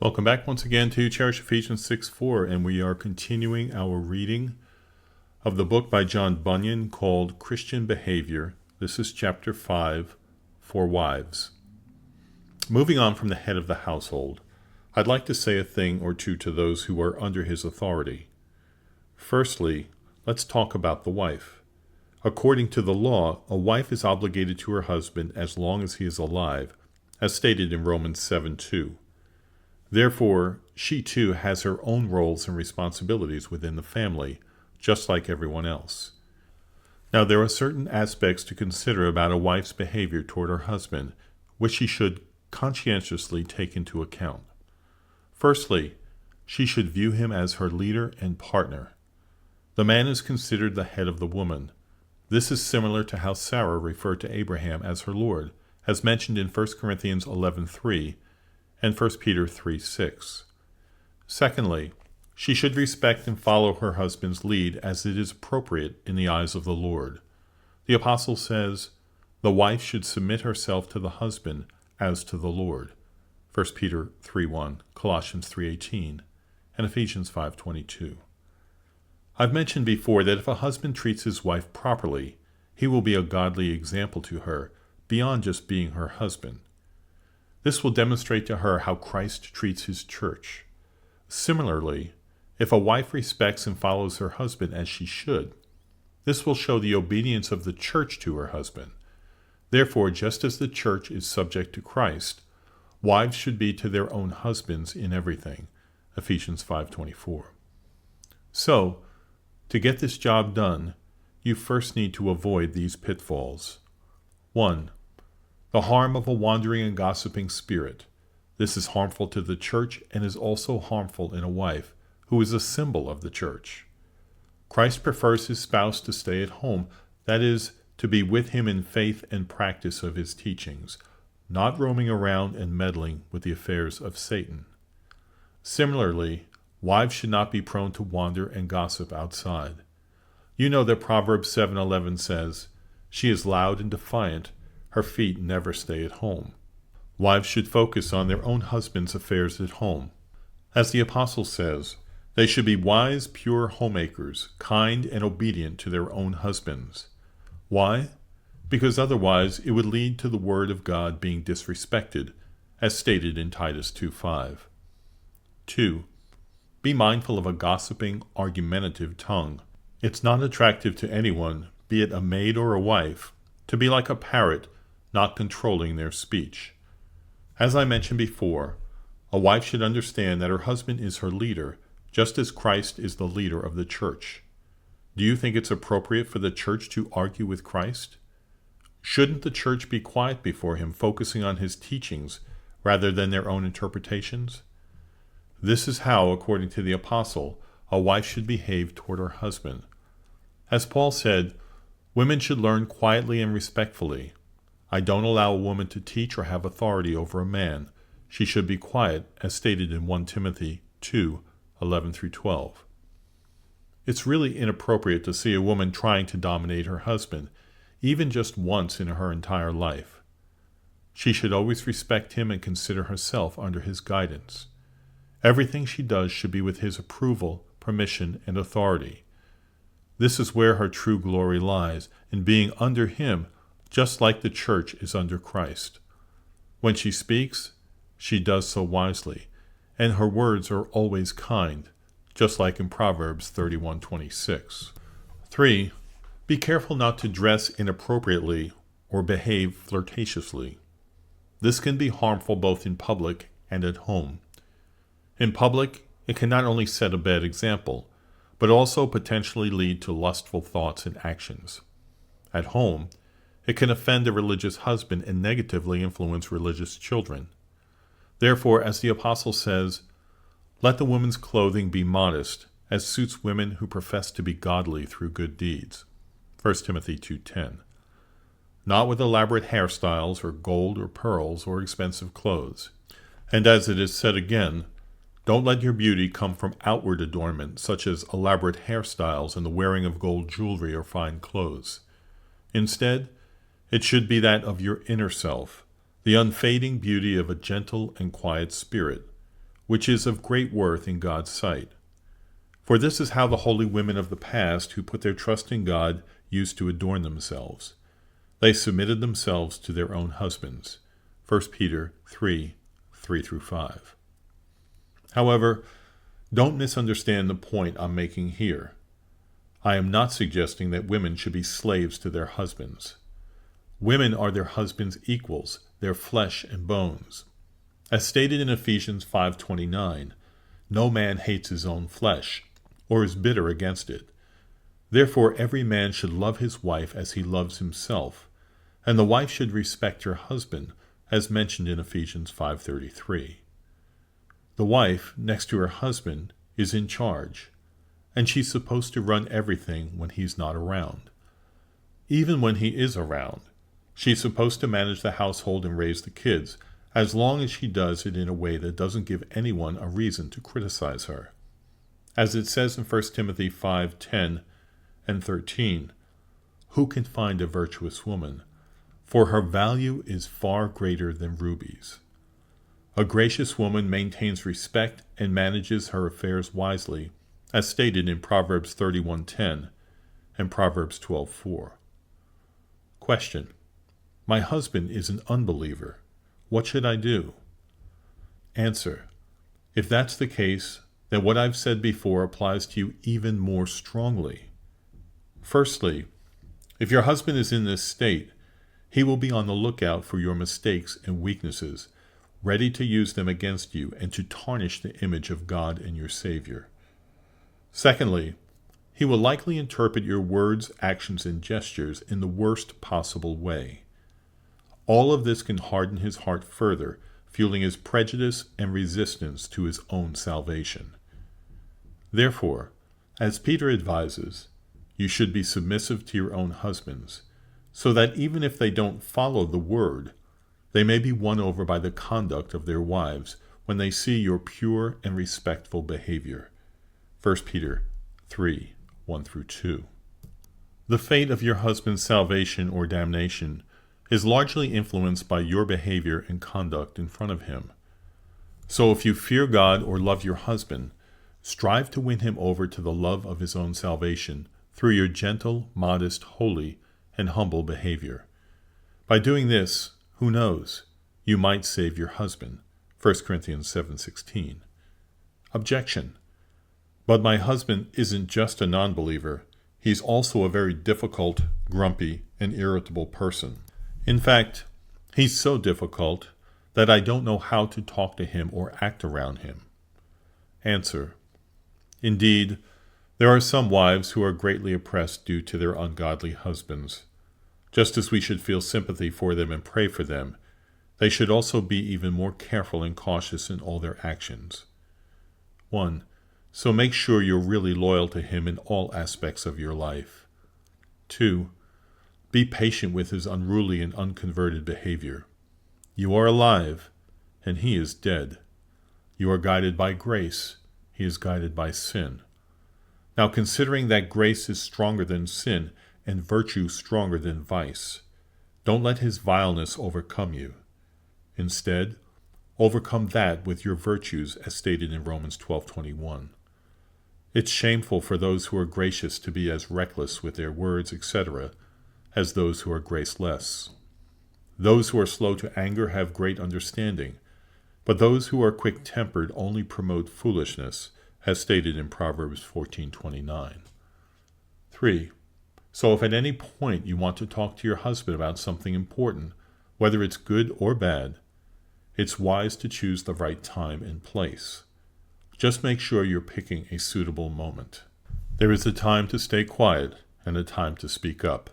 Welcome back once again to Cherish Ephesians 6:4, and we are continuing our reading of the book by John Bunyan called Christian Behavior. This is chapter 5, for wives. Moving on from the head of the household, I'd like to say a thing or two to those who are under his authority. Firstly, let's talk about the wife. According to the law, a wife is obligated to her husband as long as he is alive, as stated in Romans 7:2. Therefore, she too has her own roles and responsibilities within the family, just like everyone else. Now, there are certain aspects to consider about a wife's behavior toward her husband, which she should conscientiously take into account. Firstly, she should view him as her leader and partner. The man is considered the head of the woman. This is similar to how Sarah referred to Abraham as her Lord, as mentioned in 1 Corinthians 11:3 and 1 Peter 3:6. Secondly, she should respect and follow her husband's lead as it is appropriate in the eyes of the Lord. The apostle says, "The wife should submit herself to the husband as to the Lord." 1 Peter 3:1, Colossians 3:18, and Ephesians 5:22. I've mentioned before that if a husband treats his wife properly, he will be a godly example to her beyond just being her husband. This will demonstrate to her how Christ treats his church. Similarly, if a wife respects and follows her husband as she should, this will show the obedience of the church to her husband. Therefore, just as the church is subject to Christ, wives should be to their own husbands in everything. Ephesians 5:24. So, to get this job done, you first need to avoid these pitfalls. 1. The harm of a wandering and gossiping spirit. This is harmful to the church and is also harmful in a wife, who is a symbol of the church. Christ prefers his spouse to stay at home, that is, to be with him in faith and practice of his teachings, not roaming around and meddling with the affairs of Satan. Similarly, wives should not be prone to wander and gossip outside. You know that Proverbs 7:11 says, "She is loud and defiant, her feet never stay at home." Wives should focus on their own husband's affairs at home. As the apostle says, they should be wise, pure homemakers, kind and obedient to their own husbands. Why? Because otherwise it would lead to the word of God being disrespected, as stated in Titus 2:5. 2. Be mindful of a gossiping, argumentative tongue. It's not attractive to anyone, be it a maid or a wife, to be like a parrot, not controlling their speech. As I mentioned before, a wife should understand that her husband is her leader, just as Christ is the leader of the church. Do you think it's appropriate for the church to argue with Christ? Shouldn't the church be quiet before him, focusing on his teachings rather than their own interpretations? This is how, according to the apostle, a wife should behave toward her husband. As Paul said, women should learn quietly and respectfully. I don't allow a woman to teach or have authority over a man. She should be quiet, as stated in 1 Timothy 2:11-12. It's really inappropriate to see a woman trying to dominate her husband, even just once in her entire life. She should always respect him and consider herself under his guidance. Everything she does should be with his approval, permission, and authority. This is where her true glory lies, in being under him, just like the church is under Christ. When she speaks, she does so wisely, and her words are always kind, just like in Proverbs 31:26. 3. Be careful not to dress inappropriately or behave flirtatiously. This can be harmful both in public and at home. In public, it can not only set a bad example, but also potentially lead to lustful thoughts and actions. At home, it can offend a religious husband and negatively influence religious children. Therefore, as the apostle says, let the woman's clothing be modest, as suits women who profess to be godly through good deeds. 1 Timothy 2:10. Not with elaborate hairstyles or gold or pearls or expensive clothes. And as it is said again, don't let your beauty come from outward adornment, such as elaborate hairstyles and the wearing of gold jewelry or fine clothes. Instead, it should be that of your inner self, the unfading beauty of a gentle and quiet spirit, which is of great worth in God's sight. For this is how the holy women of the past who put their trust in God used to adorn themselves. They submitted themselves to their own husbands. 1 Peter 3:3-5. However, don't misunderstand the point I'm making here. I am not suggesting that women should be slaves to their husbands. Women are their husbands' equals, their flesh and bones. As stated in Ephesians 5:29, no man hates his own flesh, or is bitter against it. Therefore every man should love his wife as he loves himself, and the wife should respect her husband, as mentioned in Ephesians 5:33. The wife, next to her husband, is in charge, and she's supposed to run everything when he's not around. Even when he is around, she's supposed to manage the household and raise the kids, as long as she does it in a way that doesn't give anyone a reason to criticize her. As it says in 1 Timothy 5:10 and 13, "Who can find a virtuous woman? For her value is far greater than rubies." A gracious woman maintains respect and manages her affairs wisely, as stated in Proverbs 31:10 and Proverbs 12:4. Question: My husband is an unbeliever. What should I do? Answer: If that's the case, then what I've said before applies to you even more strongly. Firstly, if your husband is in this state, he will be on the lookout for your mistakes and weaknesses, ready to use them against you and to tarnish the image of God and your Savior. Secondly, he will likely interpret your words, actions, and gestures in the worst possible way. All of this can harden his heart further, fueling his prejudice and resistance to his own salvation. Therefore, as Peter advises, you should be submissive to your own husbands, so that even if they don't follow the word, they may be won over by the conduct of their wives when they see your pure and respectful behavior. 1 Peter 3:1-2. The fate of your husband's salvation or damnation is largely influenced by your behavior and conduct in front of him. So if you fear God or love your husband, strive to win him over to the love of his own salvation through your gentle, modest, holy, and humble behavior. By doing this, who knows, you might save your husband. 1 Corinthians 7:16. Objection: But my husband isn't just a non-believer. He's also a very difficult, grumpy, and irritable person. In fact, he's so difficult that I don't know how to talk to him or act around him. Answer: Indeed, there are some wives who are greatly oppressed due to their ungodly husbands. Just as we should feel sympathy for them and pray for them, they should also be even more careful and cautious in all their actions. 1. So make sure you're really loyal to him in all aspects of your life. 2. Be patient with his unruly and unconverted behavior. You are alive, and he is dead. You are guided by grace. He is guided by sin. Now, considering that grace is stronger than sin and virtue stronger than vice, don't let his vileness overcome you. Instead, overcome that with your virtues, as stated in Romans 12:21. It's shameful for those who are gracious to be as reckless with their words, etc., as those who are graceless. Those who are slow to anger have great understanding, but those who are quick-tempered only promote foolishness, as stated in Proverbs 14:29. 3. So if at any point you want to talk to your husband about something important, whether it's good or bad, it's wise to choose the right time and place. Just make sure you're picking a suitable moment. There is a time to stay quiet and a time to speak up.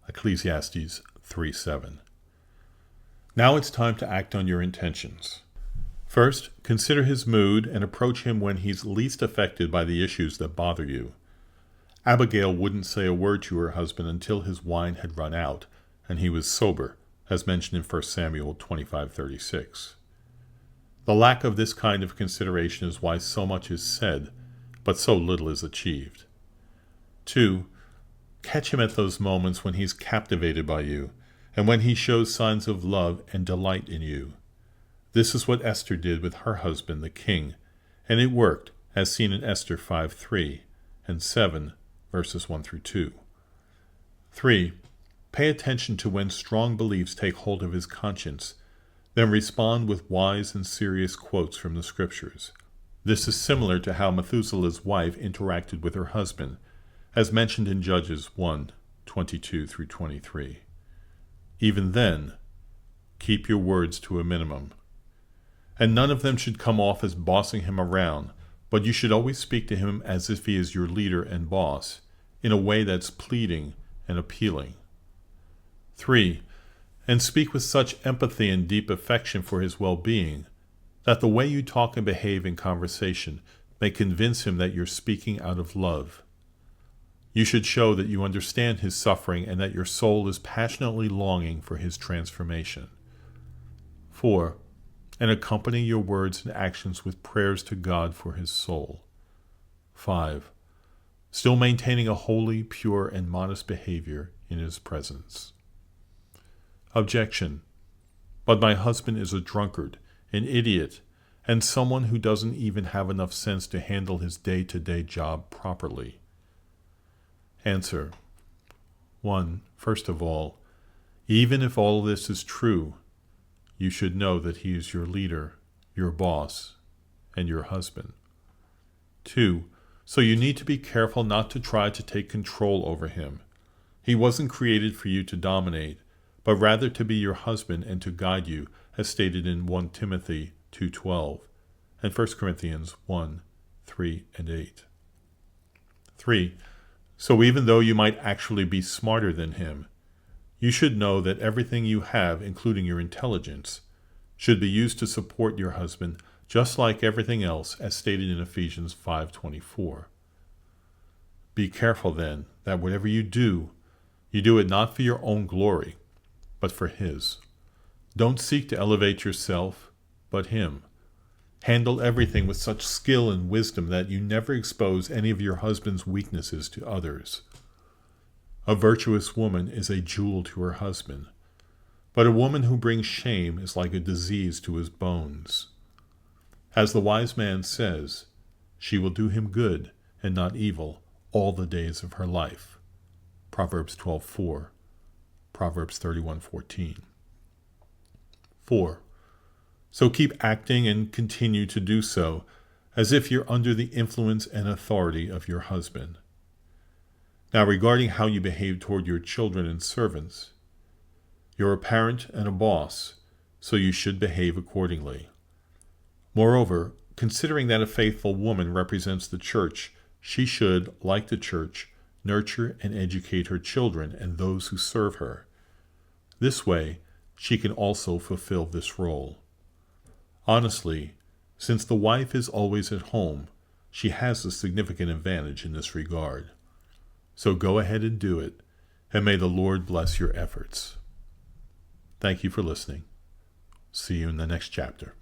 Ecclesiastes 3:7. Now it's time to act on your intentions. First, consider his mood and approach him when he's least affected by the issues that bother you. Abigail wouldn't say a word to her husband until his wine had run out and he was sober, as mentioned in 1 Samuel 25:36. The lack of this kind of consideration is why so much is said, but so little is achieved. 2. Catch him at those moments when he's captivated by you, and when he shows signs of love and delight in you. This is what Esther did with her husband, the king, And it worked, as seen in Esther 5:3 and 7, verses 1 through 2. 3. Pay attention to when strong beliefs take hold of his conscience, then respond with wise and serious quotes from the scriptures. This is similar to how Methuselah's wife interacted with her husband, as mentioned in Judges 1:22 through 23. Even then, keep your words to a minimum. And none of them should come off as bossing him around, but you should always speak to him as if he is your leader and boss, in a way that's pleading and appealing. 3. And speak with such empathy and deep affection for his well-being that the way you talk and behave in conversation may convince him that you're speaking out of love. You should show that you understand his suffering and that your soul is passionately longing for his transformation. 4. And accompany your words and actions with prayers to God for his soul. 5. Still maintaining a holy, pure, and modest behavior in his presence. Objection. But my husband is a drunkard, an idiot, and someone who doesn't even have enough sense to handle his day-to-day job properly. Answer. 1. First of all, even if all this is true, you should know that he is your leader, your boss, and your husband. 2. So you need to be careful not to try to take control over him. He wasn't created for you to dominate, but rather to be your husband and to guide you, as stated in 1 Timothy 2:12 and 1 Corinthians 1:3 and 8. 3. So even though you might actually be smarter than him, you should know that everything you have, including your intelligence, should be used to support your husband, just like everything else, as stated in Ephesians 5:24. Be careful, then, that whatever you do it not for your own glory, but for his. Don't seek to elevate yourself, but him. Handle everything with such skill and wisdom that you never expose any of your husband's weaknesses to others. A virtuous woman is a jewel to her husband, but a woman who brings shame is like a disease to his bones. As the wise man says, she will do him good and not evil all the days of her life. Proverbs 12:4, Proverbs 31:14. 4. So keep acting and continue to do so, as if you're under the influence and authority of your husband. Now, regarding how you behave toward your children and servants, you're a parent and a boss, so you should behave accordingly. Moreover, considering that a faithful woman represents the church, she should, like the church, nurture and educate her children and those who serve her. This way, she can also fulfill this role. Honestly, since the wife is always at home, she has a significant advantage in this regard. So go ahead and do it, and may the Lord bless your efforts. Thank you for listening. See you in the next chapter.